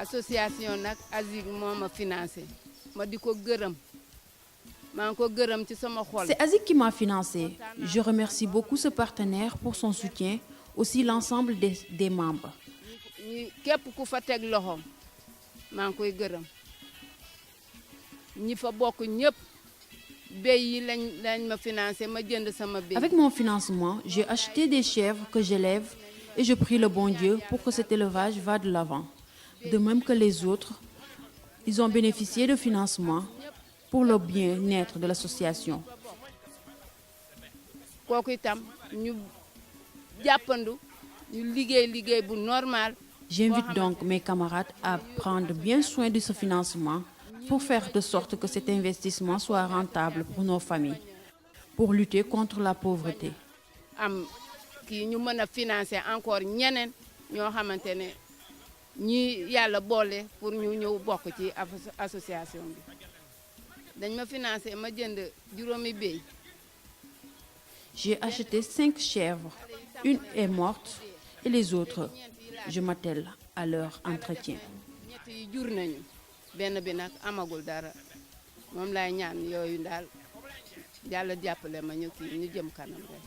association nag ASIC moo ma financé ma di ko gërëm maa ngi ko gërëm ci sama xol. C'est ASIC qui m'a financé. Je remercie beaucoup ce partenaire pour son soutien, aussi l'ensemble des membres. ñi képp ku fa teg loxoom maa ngi koy gërëm ñi fa bokk ñëpp béy yi lañ ma financé ma jënd sama béy. Avec mon financement, j'ai acheté des chèvres que j'élève et je prie le bon Dieu pour que cet élevage va de l'avant. De même que les autres, ils ont bénéficié de financement pour le bien-être de l'association. kooku itam ñu jàppandu ñu liggéey bu normal. J'invite donc mes camarades à prendre bien soin de ce financement pour faire de sorte que cet investissement soit rentable pour nos familles, pour lutter contre la pauvreté. am kii ñu mën a financer encore ñeneen ñoo xamante ne ñi yàlla boole pour ñu ñëw bokk ci association bi dañ ma financer ma jënd juróomi béy. J'ai acheté 5 chèvres. Une est morte et les autres, je m'attelle à leur entretien. ñett yi jur nañu benn bi nag amagul dara moom laay ñaan yooyu daal yàlla jàppale ma ñu kii ñu jëm kanam rek.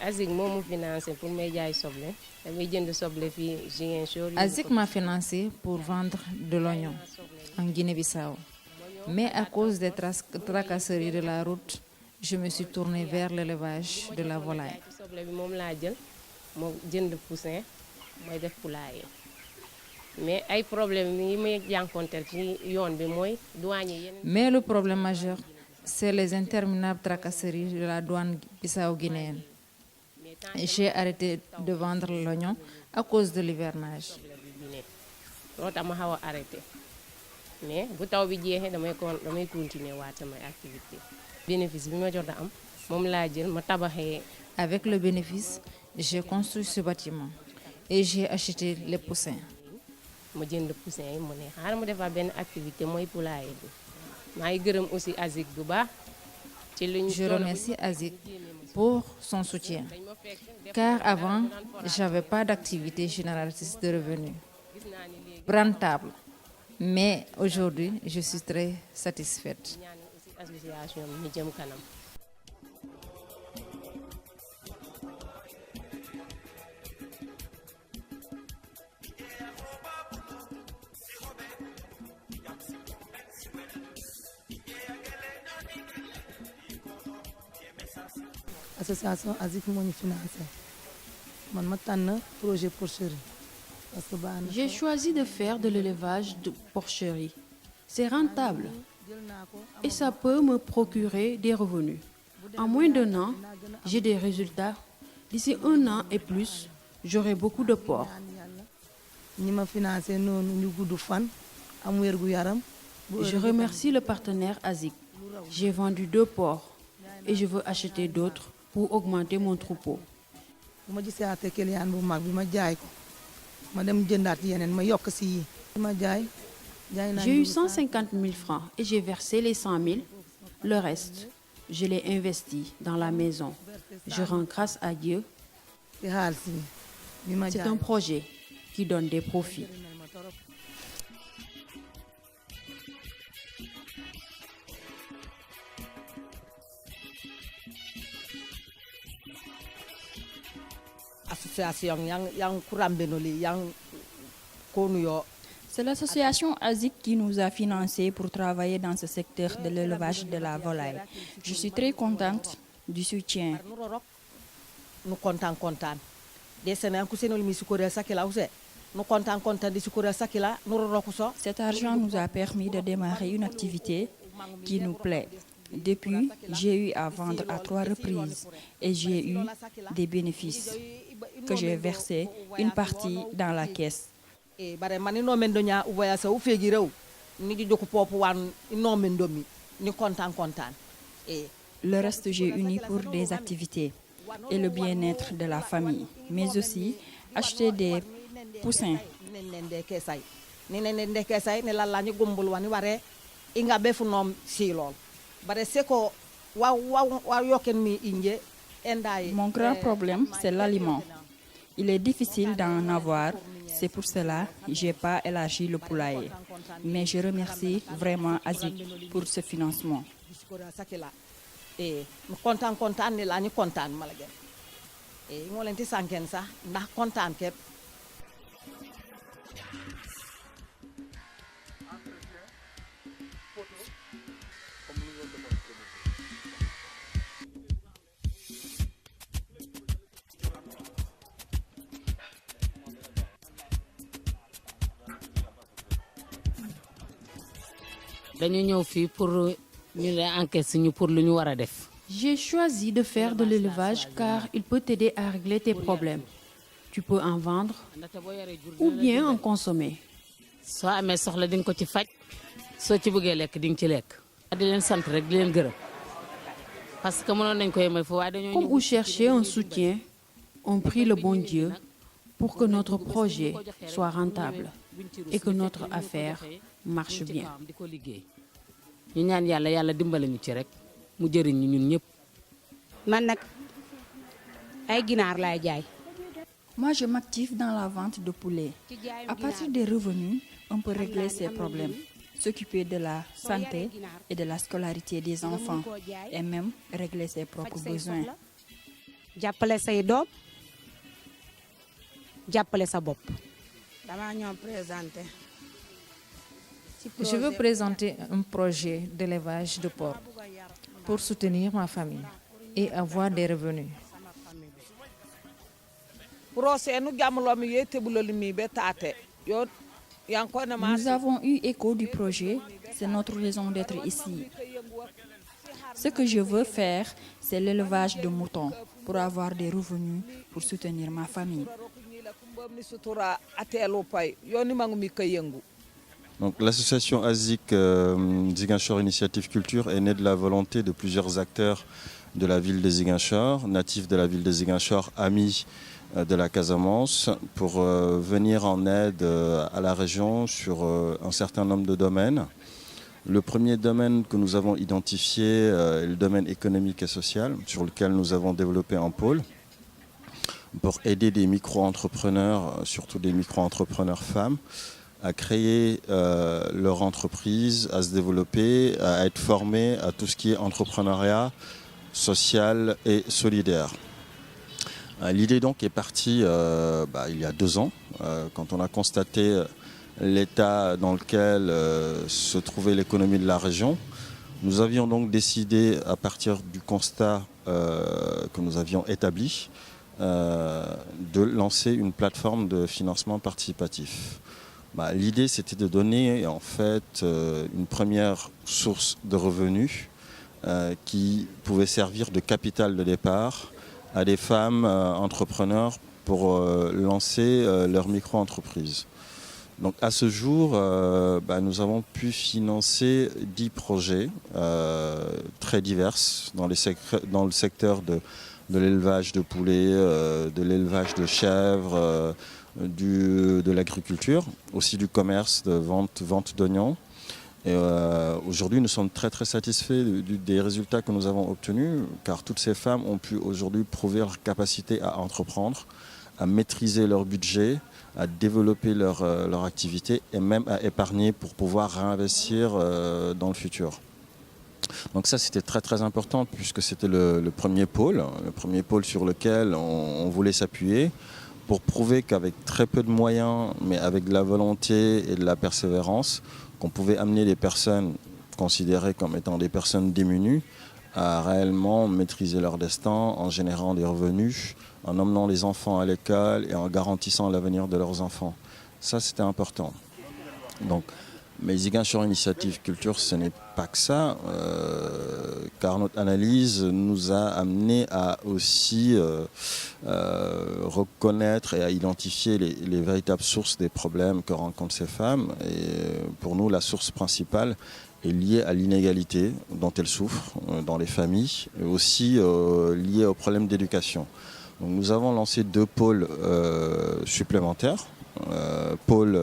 ASIC moo mu financé pour may jaay soble damay jënd soble fii Ziguinchor. ASIC m'a financé pour vendre de l'oignon en Guinée-Bissau. Mais à cause des tracasseries de la route, je me suis tournée vers l'élevage de la volaille. soble bi moom laa jël moo jënd poussin mooy def poulailler mais ay problème yi may jànkonteel ci yoon bi mooy douane yi yeneen. Mais le problème majeur, c'est les interminables tracasseries de la douane bissau-guinéenne. J'ai arrêté de vendre l'oignon à cause de l'hivernage. loolu tax ma xaw a arrêté mais bu taw bi jeexee damay continuer waat samay activité bénéfice bi ma jot a am moom laa jël ma tabaxee. Avec le bénéfice, j'ai construit ce bâtiment et j'ai acheté les poussins. ma jënd poussin yi mu ne xaaral ma defaat benn activité mooy poulailler bi maa ngi gërëm aussi ASIC bu baax. ci li ñu Je remercie ASIC pour son soutien, car avant, j'avais pas d'activité génératrice de revenus rentable. Mais aujourd'hui, je suis très satisfaite. ñaan aussi association bi ñu jëm kanam. association ASIC moo ñu financé man ma tànn projet porcherie parce que baax na. J'ai choisi de faire de l'élevage de porcherie. C'est rentable et ça peut me procurer des revenus. En moins d'1 an, j'ai des résultats. D'ici 1 an et plus, j'aurai beaucoup de porcs. ñi ma financé noonu ñu gudd fan am wér gu yaram. Je remercie le partenaire ASIC. J'ai vendu 2 porcs et je veux acheter d'autres pour augmenter mon troupeau. bu ma gisaatee client bu mag bi ma jaay ko ma dem jëndaat yeneen ma yokk si yi ma jaay naa. J'ai eu 150 000 francs et j'ai versé les 100 000. Le reste, je l'ai investi dans la maison. Je rends grâce à Dieu. ci xaalis bi ma C'est jaay un projet qui donne des profits. association yang kurambenoli yang konuyo. C'est l'association ASIC qui nous a financés pour travailler dans ce secteur de l'élevage de la volaille. Je suis très contente du soutien. nu kontaan de sene ku senol mi sukore sakila use nu kontaan di sukore sakila nu roroku so. Cet argent nous a permis de démarrer une activité qui nous plaît. Depuis, j'ai eu à vendre à 3 reprises et j'ai eu des bénéfices que j'ai versés, une partie dans la caisse. e bare mani no men do nya uvoya sa u feji rew ni di joku popu wan no men do mi ni kontaan e Le reste, j'ai uni pour des activités et le bien-être de la famille, mais aussi acheter des poussins. nen de kesay ne ndeke say ne lalla ni gombul wani ware inga be fu nom silol bare seko wa yoken mi inje endai. Mon grand problème, c'est l'aliment. Il est difficile d'en avoir, c'est pour cela que je n'ai pas élargi le poulailler. Mais je remercie vraiment Azik pour ce financement. Kontaan ne la ni kontaan malage ngolenti sanken sa ndax kontaan kep. J'ai choisi de faire de l'élevage car il peut t'aider à régler tes problèmes. Tu peux en vendre ou bien en consommer. Comme vous cherchez un soutien, on prie le bon Dieu pour que notre projet soit rentable et que notre affaire marche bien. Moi, je m'active dans la vente de poulet. À partir des revenus, on peut régler ses problèmes, s'occuper de la santé et de la scolarité des enfants et même régler ses propres besoins. Je veux présenter un projet d'élevage de porc pour soutenir ma famille et avoir des revenus. Nous avons eu écho du projet, c'est notre raison d'être ici. Ce que je veux faire, c'est l'élevage de moutons pour avoir des revenus pour soutenir ma famille. Donc, l'association ASIC Ziguinchor Initiative Culture est née de la volonté de plusieurs acteurs de la ville de Ziguinchor, natifs de la ville de Ziguinchor, amis de la Casamance, pour venir en aide à la région sur un certain nombre de domaines. Le premier domaine que nous avons identifié est le domaine économique et social, sur lequel nous avons développé un pôle pour aider des micro-entrepreneurs, surtout des micro-entrepreneurs femmes, à créer leur entreprise, à se développer, à être formés à tout ce qui est entrepreneuriat social et solidaire. L'idée donc est partie il y a 2 ans, quand on a constaté l'état dans lequel se trouvait l'économie de la région. Nous avions donc décidé, à partir du constat que nous avions établi, de lancer une plateforme de financement participatif. L'idée, c'était de donner en fait une première source de revenus qui pouvait servir de capital de départ à des femmes entrepreneurs pour lancer leur micro-entreprise. Donc à ce jour, nous avons pu financer 10 projets très divers dans le secteur de l'élevage de poulets, de l'élevage de chèvres, de l'agriculture, aussi du commerce, de vente d'oignons. Et aujourd'hui, nous sommes très très satisfaits des résultats que nous avons obtenus, car toutes ces femmes ont pu aujourd'hui prouver leur capacité à entreprendre, à maîtriser leur budget, à développer leur activité et même à épargner pour pouvoir réinvestir dans le futur. Donc ça, c'était très très important puisque c'était le premier pôle sur lequel on voulait s'appuyer pour prouver qu'avec très peu de moyens, mais avec de la volonté et de la persévérance, qu'on pouvait amener des personnes considérées comme étant des personnes démunies à réellement maîtriser leur destin en générant des revenus, en emmenant les enfants à l'école et en garantissant l'avenir de leurs enfants. Ça, c'était important. Donc, mais Ziguinchor Initiative Culture, ce n'est pas que ça, car notre analyse nous a amené à aussi reconnaître et à identifier les véritables sources des problèmes que rencontrent ces femmes. Et pour nous, la source principale est liée à l'inégalité dont elles souffrent dans les familles, et aussi liée aux problèmes d'éducation. Donc nous avons lancé 2 pôles supplémentaires pôle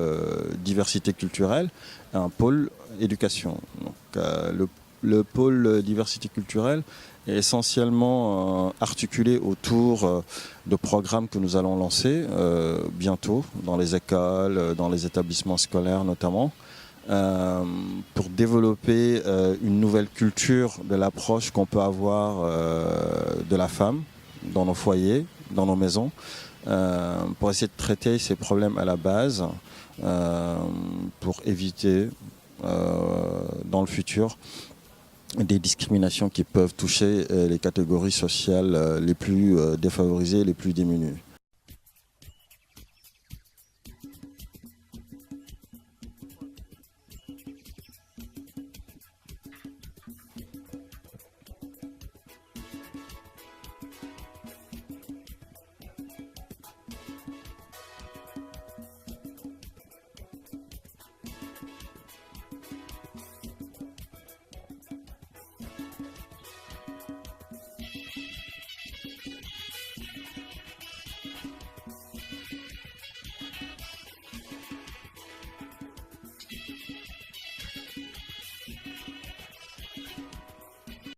diversité culturelle et un pôle éducation. Donc, le pôle diversité culturelle est essentiellement articulé autour de programmes que nous allons lancer bientôt dans les écoles, dans les établissements scolaires notamment, pour développer une nouvelle culture de l'approche qu'on peut avoir de la femme dans nos foyers, dans nos maisons, pour essayer de traiter ces problèmes à la base, pour éviter dans le futur des discriminations qui peuvent toucher les catégories sociales les plus défavorisées, les plus démunies.